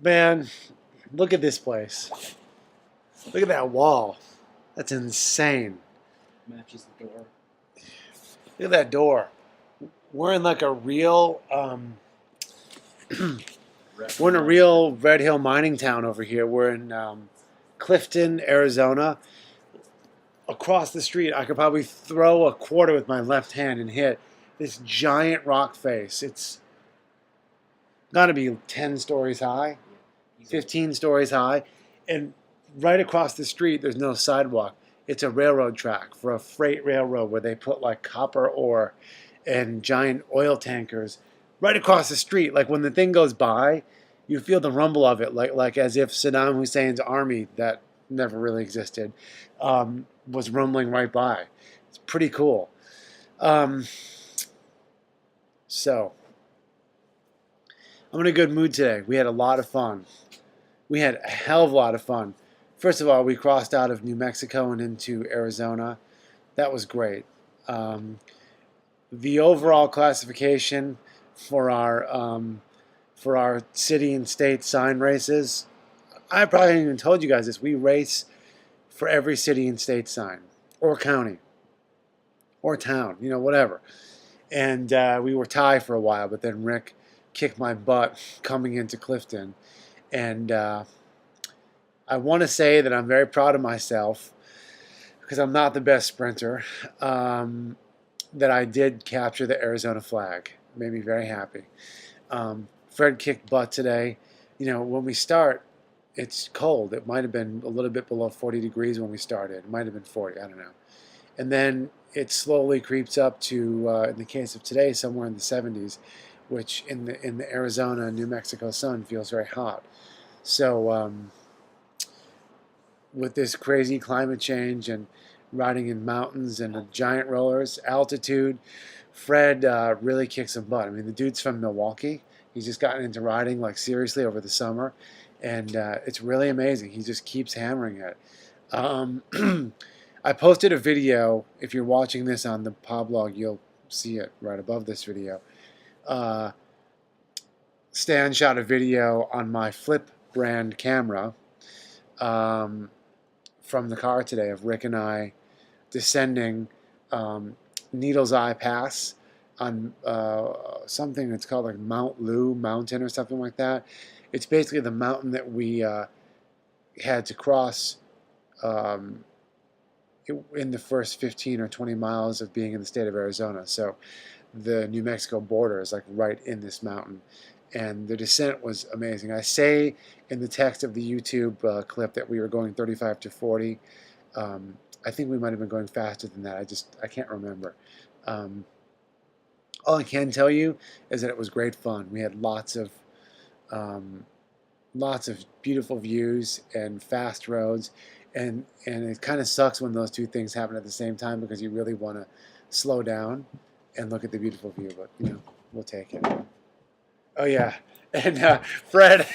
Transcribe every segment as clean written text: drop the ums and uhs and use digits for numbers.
Man, look at this place. Look at that wall. That's insane. Matches the door. Look at that door. We're in like a real, we're in a real Red Hill mining town over here. We're in Clifton, Arizona. Across the street, I could probably throw a quarter with my left hand and hit this giant rock face. It's got to be 10 stories high, 15 stories high. And right across the street, there's no sidewalk. It's a railroad track for a freight railroad where they put like copper ore and giant oil tankers right across the street. Like when the thing goes by, you feel the rumble of it, like as if Saddam Hussein's army that never really existed was rumbling right by. It's pretty cool. Um, so I'm in a good mood today. We had a lot of fun. We had a hell of a lot of fun. First of all, we crossed out of New Mexico and into Arizona. That was great. The overall classification for our city and state sign races, I probably haven't even told you guys this. We race for every city and state sign, or county, or town, whatever. And we were tied for a while, but then Rick kicked my butt coming into Clifton. And I want to say that I'm very proud of myself because I'm not the best sprinter. That I did capture the Arizona flag. It made me very happy. Fred kicked butt today. When we start, it's cold. It might have been a little bit below 40 degrees when we started. It might have been 40, I don't know. And then it slowly creeps up to, in the case of today, somewhere in the 70s, which in the Arizona, New Mexico sun feels very hot. So with this crazy climate change and riding in mountains and giant rollers, altitude, Fred really kicks some butt. I mean, the dude's from Milwaukee. He's just gotten into riding, like, seriously over the summer. And it's really amazing. He just keeps hammering it. I posted a video. If you're watching this on the Pablove, you'll see it right above this video. Stan shot a video on my Flip brand camera from the car today of Rick and I descending Needle's Eye Pass on something that's called like Mount Lou Mountain or something like that. It's basically the mountain that we had to cross in the first 15 or 20 miles of being in the state of Arizona. So the New Mexico border is like right in this mountain. And the descent was amazing. I say in the text of the YouTube clip that we were going 35 to 40. I think we might have been going faster than that. I can't remember. All I can tell you is that it was great fun. We had lots of beautiful views and fast roads, and it kind of sucks when those two things happen at the same time because you really want to slow down and look at the beautiful view. But we'll take it. Oh yeah, and Fred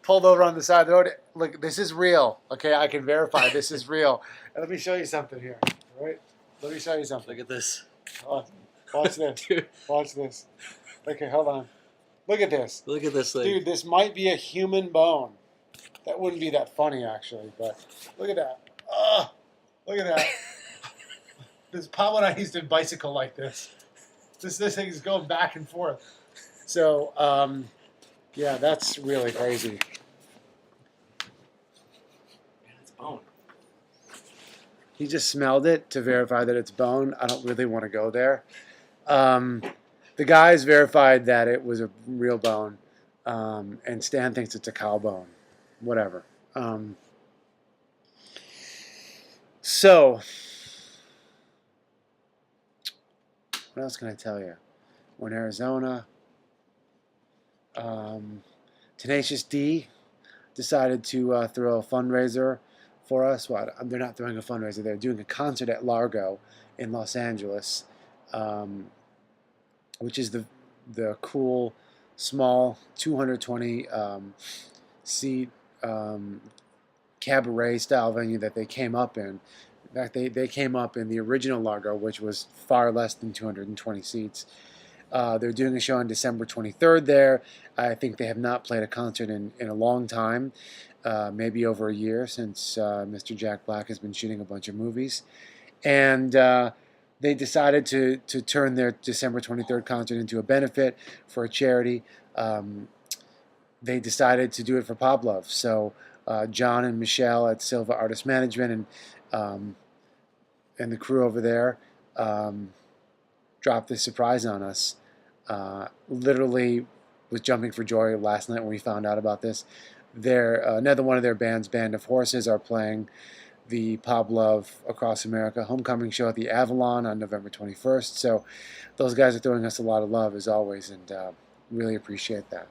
pulled over on the side of the road. Look, this is real. Okay, I can verify this is real. And let me show you something here. All right, let me show you something. Look at this. Watch this. Dude. Watch this. Okay, hold on. Look at this. Look at this thing. Dude, this might be a human bone. That wouldn't be that funny, actually, but look at that. Look at that. This Pablo and I used to bicycle like this. This thing is going back and forth. So, yeah, that's really crazy. Yeah, it's bone. He just smelled it to verify that it's bone. I don't really want to go there. The guys verified that it was a real bone, and Stan thinks it's a cow bone. Whatever. So, what else can I tell you? We're in Arizona. Tenacious D decided to throw a fundraiser for us. Well, they're not throwing a fundraiser. They're doing a concert at Largo in Los Angeles, which is the cool, small, 220 seat cabaret style venue that they came up in. In fact, they came up in the original Largo, which was far less than 220 seats. They're doing a show on December 23rd there. I think they have not played a concert in a long time, maybe over a year, since Mr. Jack Black has been shooting a bunch of movies. And they decided to turn their December 23rd concert into a benefit for a charity. They decided to do it for Pablove. So John and Michelle at Silva Artist Management and the crew over there dropped this surprise on us. Literally was jumping for joy last night when we found out about this. Another one of their bands, Band of Horses, are playing the Pablove Across America homecoming show at the Avalon on November 21st. So those guys are throwing us a lot of love, as always, and really appreciate that.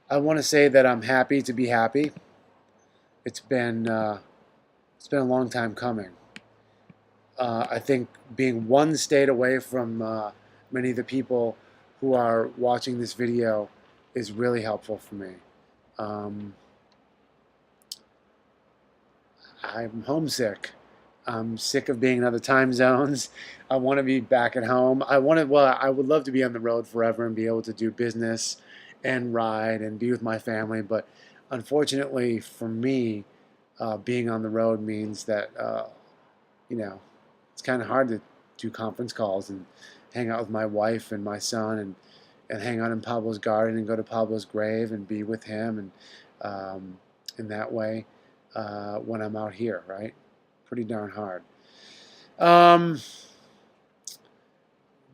I want to say that I'm happy to be happy. It's been a long time coming. I think being one state away from many of the people who are watching this video is really helpful for me. I'm homesick. I'm sick of being in other time zones. I want to be back at home. I would love to be on the road forever and be able to do business and ride and be with my family. But unfortunately for me, being on the road means that, it's kind of hard to do conference calls and hang out with my wife and my son and hang out in Pablo's garden and go to Pablo's grave and be with him and in that way when I'm out here, right? Pretty darn hard.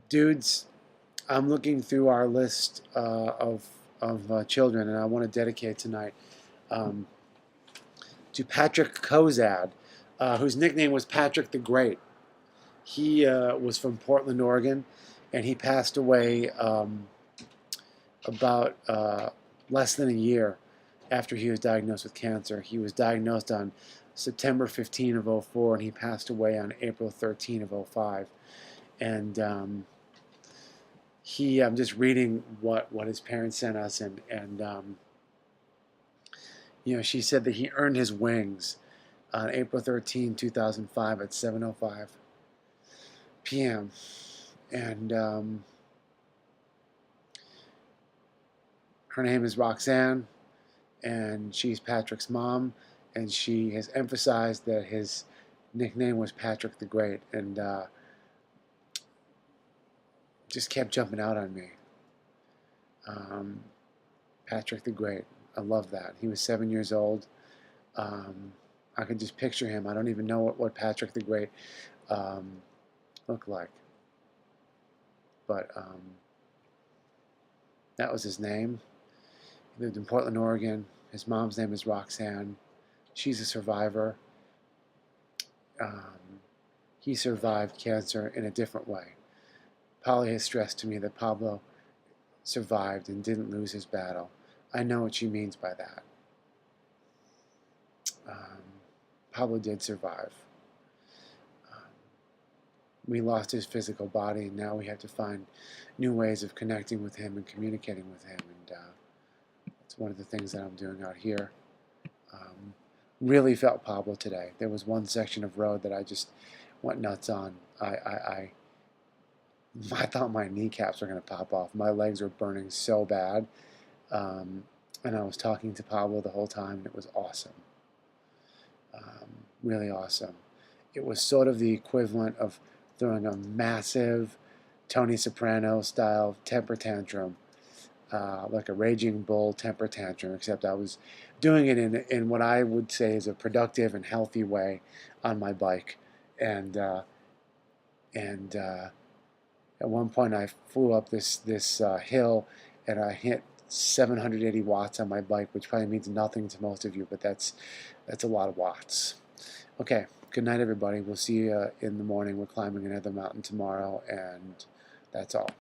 Dudes, I'm looking through our list of children, and I want to dedicate tonight to Patrick Cozad, whose nickname was Patrick the Great. He was from Portland, Oregon, and he passed away about less than a year after he was diagnosed with cancer. He was diagnosed on September 15 of 04, and he passed away on April 13 of 05. And I'm just reading what his parents sent us, and she said that he earned his wings on April 13, 2005 at 7:05 p.m. And her name is Roxanne, and she's Patrick's mom, and she has emphasized that his nickname was Patrick the Great, and just kept jumping out on me. Patrick the Great. I love that. He was 7 years old. I can just picture him. I don't even know what Patrick the Great looked like. But that was his name. He lived in Portland, Oregon. His mom's name is Roxanne. She's a survivor. He survived cancer in a different way. Polly has stressed to me that Pablo survived and didn't lose his battle. I know what she means by that. Pablo did survive. We lost his physical body, and now we have to find new ways of connecting with him and communicating with him. And it's one of the things that I'm doing out here. Really felt Pablo today. There was one section of road that I just went nuts on. I thought my kneecaps were going to pop off. My legs were burning so bad. And I was talking to Pablo the whole time, and it was awesome. Really awesome. It was sort of the equivalent of throwing a massive Tony Soprano style temper tantrum, like a raging bull temper tantrum, except I was doing it in what I would say is a productive and healthy way on my bike. And at one point I flew up this hill, and I hit 780 watts on my bike, which probably means nothing to most of you, but that's a lot of watts. Okay, good night, everybody. We'll see you in the morning. We're climbing another mountain tomorrow, and that's all.